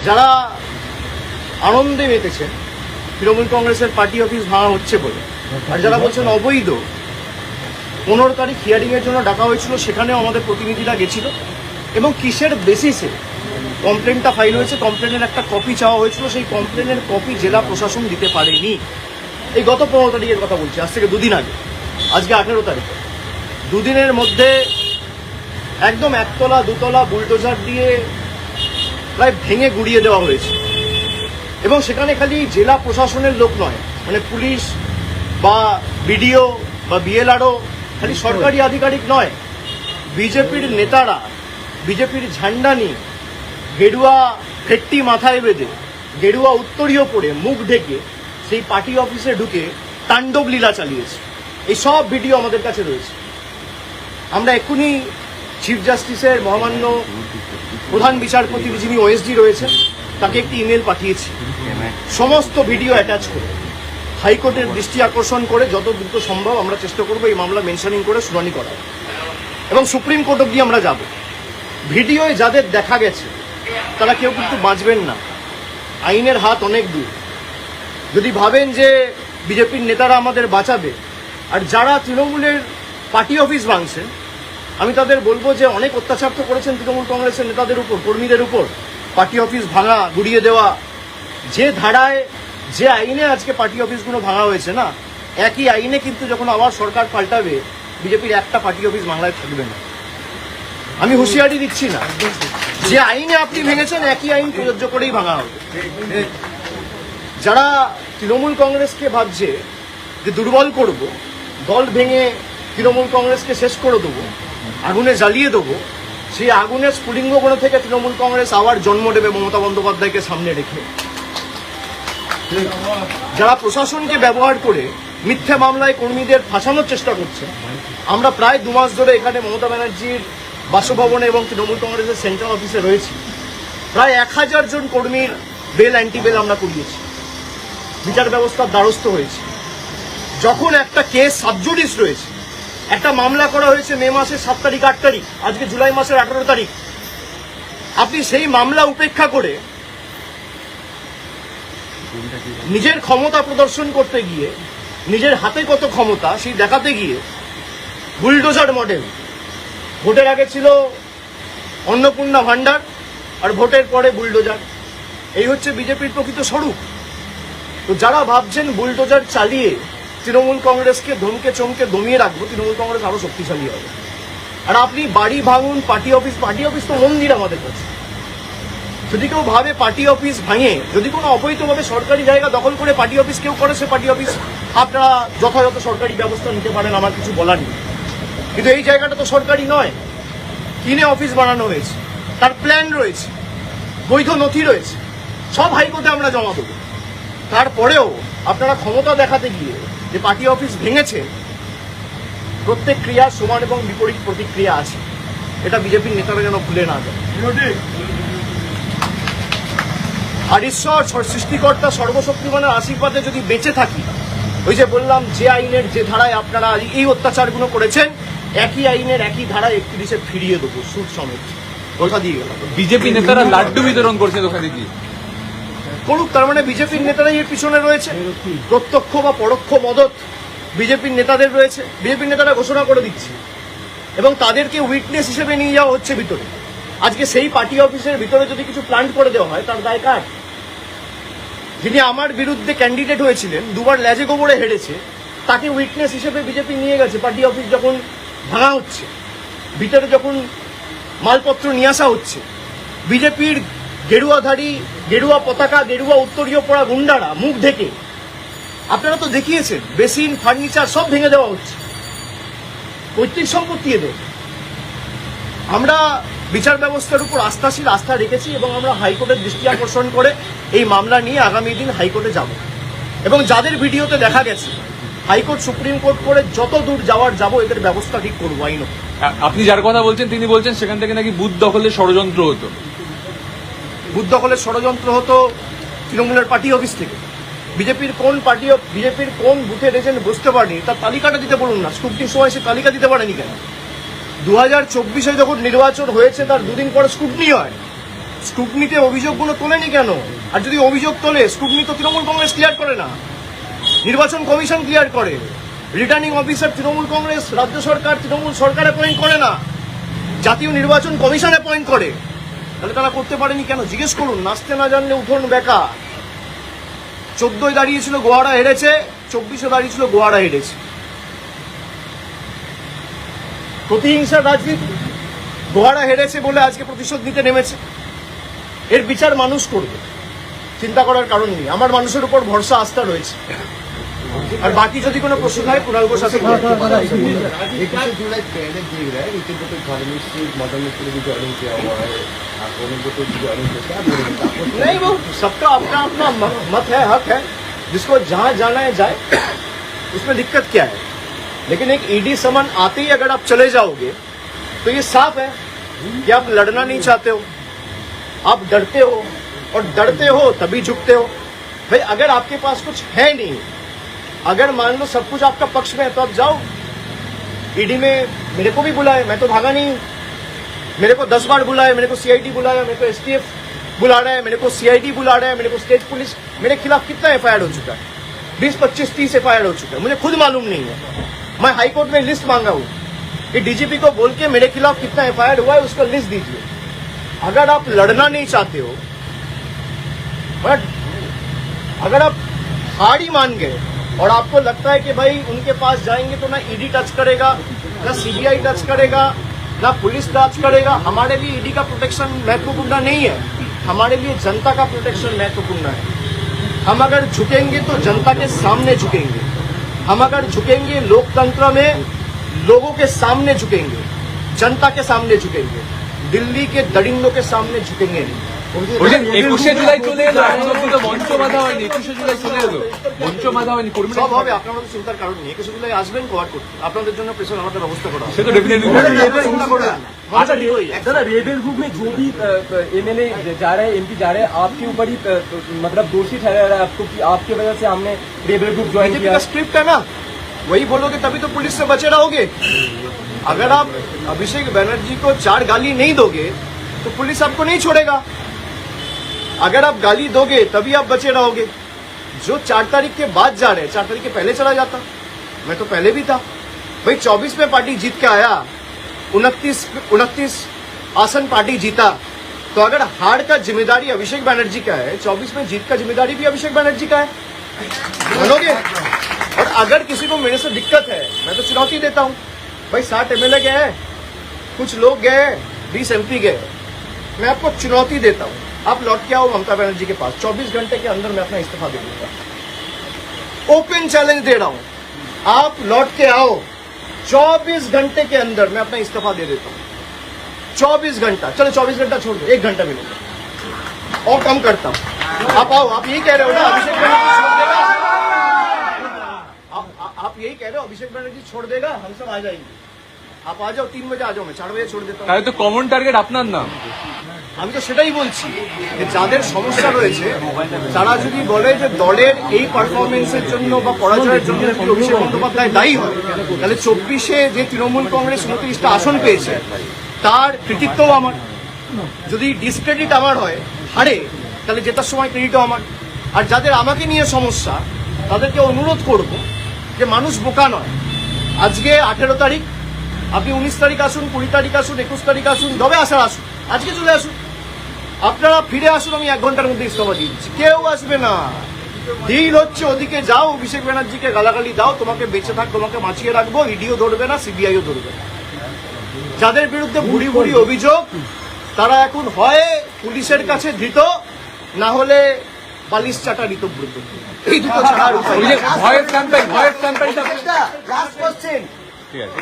যারা আনন্দে মেতেছেন তৃণমূল কংগ্রেসের পার্টি অফিস ভাঙা হচ্ছে বলে, আর যারা বলছেন অবৈধ, 15 তারিখ হিয়ারিংয়ের জন্য ডাকা হয়েছিল, সেখানেও আমাদের প্রতিনিধিরা গেছিল এবং কিসের বেসিসে কমপ্লেনটা ফাইল হয়েছে, কমপ্লেনের একটা কপি চাওয়া হয়েছিল, সেই কমপ্লেনের কপি জেলা প্রশাসন দিতে পারেনি। এই গত 15 তারিখের কথা বলছি, আজ থেকে 2 দিন আগে, আজকে 18 তারিখ। 2 দিনের মধ্যে একদম একতলা দুতলা বুলডোজার দিয়ে প্রায় ভেঙে গুড়িয়ে দেওয়া হয়েছে। এবং সেখানে খালি জেলা প্রশাসনের লোক নয়, মানে পুলিশ বা বিডিও বা বিএলআরও, খালি সরকারি আধিকারিক নয়, বিজেপির নেতারা বিজেপির ঝান্ডা নিয়ে গেরুয়া ফেট্টি মাথায় বেঁধে গেরুয়া উত্তরীয় পরে মুখ ঢেকে সেই পার্টি অফিসে ঢুকে তাণ্ডব লীলা চালিয়েছে। এই সব ভিডিও আমাদের কাছে রয়েছে। আমরা এক্ষুনি চিফ জাস্টিসের মহামান্য প্রধান বিচারপতি যিনি ওএসডি রয়েছেন তাকে একটি ইমেল পাঠিয়েছি, সমস্ত ভিডিও অ্যাটাচ করে হাইকোর্টের দৃষ্টি আকর্ষণ করে যত দ্রুত সম্ভব আমরা চেষ্টা করব এই মামলা মেনশনিং করে শুনানি করা এবং সুপ্রিম কোর্ট অব্দি আমরা যাব। ভিডিওয় যাদের দেখা গেছে তারা কেউ কিন্তু বাঁচবেন না, আইনের হাত অনেক দূর। যদি ভাবেন যে বিজেপির নেতারা আমাদের বাঁচাবে, আর যারা তৃণমূলের পার্টি অফিস ভাঙছেন, আমি তাদের বলবো যে অনেক অত্যাচার তো করেছেন তৃণমূল কংগ্রেসের নেতাদের উপর, কর্মীদের উপর, পার্টি অফিস ভাঙা, গুড়িয়ে দেওয়া। যে ধারায় যে আইনে আজকে পার্টি অফিসগুলো ভাঙা হয়েছে না, একই আইনে কিন্তু যখন আবার সরকার পাল্টাবে, বিজেপির একটা পার্টি অফিস বাংলায় থাকবে না। আমি হুঁশিয়ারি দিচ্ছি না, যে আইনে আপনি ভেঙেছেন একই আইন প্রযোজ্য করেই ভাঙা হবে। যারা তৃণমূল কংগ্রেসকে ভাবছে যে দুর্বল করব, দল ভেঙে তৃণমূল কংগ্রেসকে শেষ করে দেবো, আগুনে জ্বালিয়ে দেবো, সেই আগুনের স্ফুলিঙ্গগুলো থেকে তৃণমূল কংগ্রেস আবার জন্ম নেবে মমতা বন্দ্যোপাধ্যায়কে সামনে রেখে। যারা প্রশাসনকে ব্যবহার করে মিথ্যা মামলায় কর্মীদের ফাঁসানোর চেষ্টা করছে, আমরা প্রায় 2 মাস ধরে এখানে মমতা ব্যানার্জির বাসভবনে এবং তৃণমূল কংগ্রেসের সেন্ট্রাল অফিসে রয়েছি। প্রায় 1000 জন কর্মীর বেল অ্যান্টি বেল আমরা করিয়েছি, বিচার ব্যবস্থার দ্বারস্থ হয়েছে। যখন একটা কেস সাবজুডিস রয়েছে, একটা মামলা করা হয়েছে মে মাসের 7 তারিখ 8 তারিখ, আজকে জুলাই মাসের 18 তারিখ, আপনি সেই মামলা উপেক্ষা করে নিজের ক্ষমতা প্রদর্শন করতে গিয়ে, নিজের হাতে কত ক্ষমতা সেই দেখাতে গিয়ে বুলডোজার মডেল, ভোটের আগে ছিল অন্নপূর্ণা ভান্ডার আর ভোটের পরে বুলডোজার, এই হচ্ছে বিজেপির প্রকৃত স্বরূপ। তো যারা ভাবছেন বুলডোজার চালিয়ে তৃণমূল কংগ্রেসকে ধমকে চমকে দমিয়ে রাখবো, তৃণমূল কংগ্রেস আরো শক্তিশালী হবে। আর আপনি বাড়ি ভাঙুন, পার্টি অফিস তো মন্দির আমাদের কাছে। যদি কেউ ভাবে পার্টি অফিস ভাঙে, যদি কোনো অবৈধভাবে সরকারি জায়গা দখল করে পার্টি অফিস কেউ করে, সে পার্টি অফিস আপনারা যথাযথ সরকারি ব্যবস্থা নিতে পারেন, আমার কিছু বলার নেই। কিন্তু এই জায়গাটা তো সরকারি নয়, কিনে অফিস বানানো হয়েছে, তার প্ল্যান রয়েছে, বৈধ নথি রয়েছে, সব হাইকোর্টে আমরা জমা দেবো। তারপরেও আপনারা ক্ষমতা দেখাতে গিয়ে যে পার্টি অফিস ভেঙেছে, প্রত্যেক ক্রিয়ার সমান এবং বিপরীত প্রতিক্রিয়া আছে, এটা বিজেপির নেতারা যেন ভুলে না যায়। আর ঈশ্বর সৃষ্টিকর্তা সর্বশক্তিমানের আশীর্বাদে যদি বেঁচে থাকি, ওই যে বললাম যে আইনের যে ধারায় আপনারা এই অত্যাচারগুলো করেছেন, একই আইনের একই ধারায় 31-এ ফিরিয়ে দেবো, সুদ সমেত, কথা দিয়ে গেলাম। বিজেপি নেতারা লাড্ডু বিতরণ করছে দোকানে গিয়ে, করুক, তার মানে বিজেপির নেতারাই এর পিছনে রয়েছে, প্রত্যক্ষ বা পরোক্ষ মদত বিজেপির নেতাদের রয়েছে। বিজেপির নেতারা ঘোষণা করে দিচ্ছে এবং তাদেরকে উইটনেস হিসেবে নিয়ে যাওয়া হচ্ছে ভিতরে। আজকে সেই পার্টি অফিসের ভিতরে যদি কিছু প্ল্যান্ট করে দেওয়া হয়, তার দায় কার? যিনি আমার বিরুদ্ধে ক্যান্ডিডেট হয়েছিলেন, 2বার ল্যাজে গোবরে হেরেছে, তাকে উইটনেস হিসেবে বিজেপি নিয়ে গেছে। পার্টি অফিস যখন ভাঙা হচ্ছে, ভিতরে যখন মালপত্র নিয়ে আসা হচ্ছে, বিজেপির গেরুয়াধারী, গেরুয়া পতাকা, গেরুয়া উত্তরীয় পড়া গুন্ডারা মুখ ঢেকে, আপনারা তো দেখিয়েছেন, বেসিন, ফার্নিচার সব ভেঙে দেওয়া হচ্ছে, পৈতৃক সম্পত্তি এদের। আমরা বিচার ব্যবস্থার উপর আস্থা রেখেছি এবং আমরা হাইকোর্টের দৃষ্টি আকর্ষণ করে এই মামলা নিয়ে আগামী দিন হাইকোর্টে যাব। এবং যাদের ভিডিওতে দেখা গেছে, হাইকোর্ট সুপ্রিম কোর্ট করে যত দূর যাওয়ার যাবো, এদের ব্যবস্থা ঠিক করবো আইনত। আপনি যার কথা বলছেন তিনি বলছেন সেখান থেকে নাকি বুথ দখলের ষড়যন্ত্র হতো। বুথ দখলের ষড়যন্ত্র হতো তৃণমূলের পার্টি অফিস থেকে। বিজেপির কোন বুথের এজেন্ট বুঝতে পারেনি, তার তালিকাটা দিতে বলুন না। স্ক্রুটিনির সময় সে তালিকা দিতে পারেনি কেন? 2024-এ যখন নির্বাচন হয়েছে, তার 2 দিন পরে স্ক্রুটিনি হয়। স্ক্রুটনিতে অভিযোগগুলো তোলেনি কেন? আর যদি অভিযোগ তোলে, স্ক্রুটনি তো তৃণমূল কংগ্রেস ক্লিয়ার করে না, নির্বাচন কমিশন ক্লিয়ার করে, রিটার্নিং অফিসার তৃণমূল কংগ্রেস, রাজ্য সরকার, তৃণমূল সরকার অ্যাপয়েন্ট করে না, জাতীয় নির্বাচন কমিশন অ্যাপয়েন্ট করে। তাহলে তারা করতে পারেনি কেন? জিজ্ঞেস করুন। নাচতে না জানলে উঠোন বেকা। 14 দাঁড়িয়েছিল গোয়ারা হেরেছে, 24 দাঁড়িয়েছিল গোয়ারা হেরেছে। প্রতিহিংসার রাজনীতি। গোয়ারা হেরেছে বলে আজকে প্রতিশোধ নিতে নেমেছে। এর বিচার মানুষ করবে, চিন্তা করার কারণ নেই। আমার মানুষের উপর ভরসা, আস্থা রয়েছে। আর বাকি যদি কোনো প্রশ্ন হয় কুণাল ঘোষ আছে। 21 जुलाई पहले देख रहा है नितिन को तो धार्मिक से मदन मित्र भी ज्वाइनिंग किया हुआ है, आप दोनों को तो ज्वाइनिंग किया, क्या बोलेंगे? नहीं, वो सबका अपना अपना मत है, हक है। जिसको जहां जाना है जाए, उसमें दिक्कत क्या है? लेकिन एक ईडी समन आते ही अगर आप चले जाओगे तो ये साफ है कि आप लड़ना नहीं चाहते हो, आप डरते हो, और डरते हो तभी झुकते हो। भाई अगर आपके पास कुछ है नहीं, अगर मान लो सब कुछ आपका पक्ष में है, तो आप जाओ। ईडी में मेरे को भी बुलाए, मैं तो भागा नहीं हूं। मेरे को 10 बार बुलाए, मेरे को सीआईडी बुलाया, मेरे को एसटीएफ बुला रहा है, मेरे को सीआईडी बुला रहा है, मेरे को स्टेट पुलिस। मेरे खिलाफ कितना एफआईआर हो चुका है? 20, 25, 30 एफआईआर हो चुका है। मुझे खुद मालूम नहीं है। मैं हाईकोर्ट में लिस्ट मांगा हूं कि डीजीपी को बोल के मेरे खिलाफ कितना एफआईआर हुआ है उसका लिस्ट दीजिए। अगर आप लड़ना नहीं चाहते हो, बट अगर आप हार ही मान गए और आपको लगता है कि भाई उनके पास जाएंगे तो ना ईडी टच करेगा, ना सीबीआई टच करेगा, ना पुलिस टच करेगा। हमारे लिए ईडी का प्रोटेक्शन महत्वपूर्ण नहीं है, हमारे लिए जनता का प्रोटेक्शन महत्वपूर्ण है। हम अगर झुकेंगे तो जनता के सामने झुकेंगे, हम अगर झुकेंगे लोकतंत्र में लोगों के सामने झुकेंगे, जनता के सामने झुकेंगे, दिल्ली के दरिंदों के सामने झुकेंगे नहीं। 21 জুলাই চলে এলো, এখন অব্দি তো মঞ্চ বাঁধা হয়নি। 21 জুলাই চলে এলো, মঞ্চ বাঁধা হয়নি। কর্মীরা সব হবে, আপনারা তো চিন্তার কারণ নেই। 21 জুলাই আসবেন কভার করতে, আপনাদের জন্য প্রেশার আলাদা ব্যবস্থা করা হবে। সে তো ডেফিনেটলি চিন্তা করবেন না। মঞ্চটা ঠিক হয়ে যাবে। दादा रेबल ग्रुप में जो भी एमएलए जा रहे हैं, एमपी जा रहे हैं, आपके ऊपर ही मतलब दोषी ठहरा रहा है आपको कि आपकी वजह से हमने रेबल ग्रुप ज्वाइन बीजेपी किया। का स्क्रिप्ट है ना, वही बोलोगे तभी तो पुलिस से बचे रहोगे। अगर आप अभिषेक बनर्जी को 4 गाली नहीं दोगे तो पुलिस आपको नहीं छोड़ेगा। अगर आप गाली दोगे तभी आप बचे रहोगे। जो 4 तारीख के बाद जा रहे हैं, 4 तारीख के पहले चला जाता, मैं तो पहले भी था। भाई 24 में पार्टी जीत के आया, 29 आसन पार्टी जीता, तो अगर हार का जिम्मेदारी अभिषेक बनर्जी का है, 24 में जीत का जिम्मेदारी भी अभिषेक बनर्जी का है। मानोगे? और अगर किसी को मेरे से दिक्कत है, मैं तो चुनौती देता हूं। भाई 60 एमएलए गए हैं, कुछ लोग गए, 20 एमपी गए, मैं आपको चुनौती देता हूं, आप लौट के आओ ममता बनर्जी के पास, 24 घंटे के अंदर मैं अपना इस्तीफा दे दूंगा। ओपन चैलेंज दे रहा हूं, आप लौट के आओ, 24 घंटे के अंदर मैं अपना इस्तीफा दे देता हूं। 24 घंटा, चलो 24 घंटा छोड़ दो, 1 घंटा मिलेगा और कम करता हूं। आप आओ, आप यही कह रहे हो ना अभिषेक बनर्जी छोड़ देगा? आप यही कह रहे हो अभिषेक बनर्जी छोड़ देगा, हम सब आ जाएंगे। आप आ जाओ, 3 बजे आ जाओ, मैं 4 बजे छोड़ देता हूँ। তাহলে তো কমন টার্গেট আপনার নাম। আমি তো সেটাই বলছি যে যাদের সমস্যা রয়েছে তারা যদি বলে যে দলের এই পারফরমেন্সের জন্য বা পরাজয়ের জন্য যদি অভিষেক বন্দ্যোপাধ্যায় দায়ী হয়, তাহলে 24-এ যে তৃণমূল কংগ্রেস 29টা আসন পেয়েছে তার কৃতিত্বও আমার। যদি ডিসক্রেডিট আমার হয়, হারে, তাহলে জেতার সময় ক্রেডিটও আমার। আর যাদের আমাকে নিয়ে সমস্যা তাদেরকে অনুরোধ করব যে মানুষ বোকা নয়। আজকে 18 তারিখ, আপনি 19 তারিখ আসুন, 20 তারিখ আসুন, 21 তারিখ আসুন, যবে আসার আসুন, আজকে চলে আসুন। আপনারা ফিরে আসুন, আমি 1 ঘন্টার মধ্যে ইস্তফা দিয়ে দিচ্ছি। কেউ আসবে না। ডিল হচ্ছে ওদিকে যাও, অভিষেক ব্যানার্জিকে গালাগালি দাও, তোমাকে বেঁচে থাক, তোমাকে বাঁচিয়ে রাখবো, ইডিও ধরবে না, সিবিআইও ধরবে না। যাদের বিরুদ্ধে ভুড়ি ভুড়ি অভিযোগ তারা এখন হয় পুলিশের কাছে ধৃত, না হলে বালিশ চাটা ঋতব্রত। এই দুটো ছাড়ার উপায় ওই যে ভয়েস ক্যাম্পেইন, ভয়েস ক্যাম্পেইনটা লাস্ট কোশ্চেন। ঠিক আছে।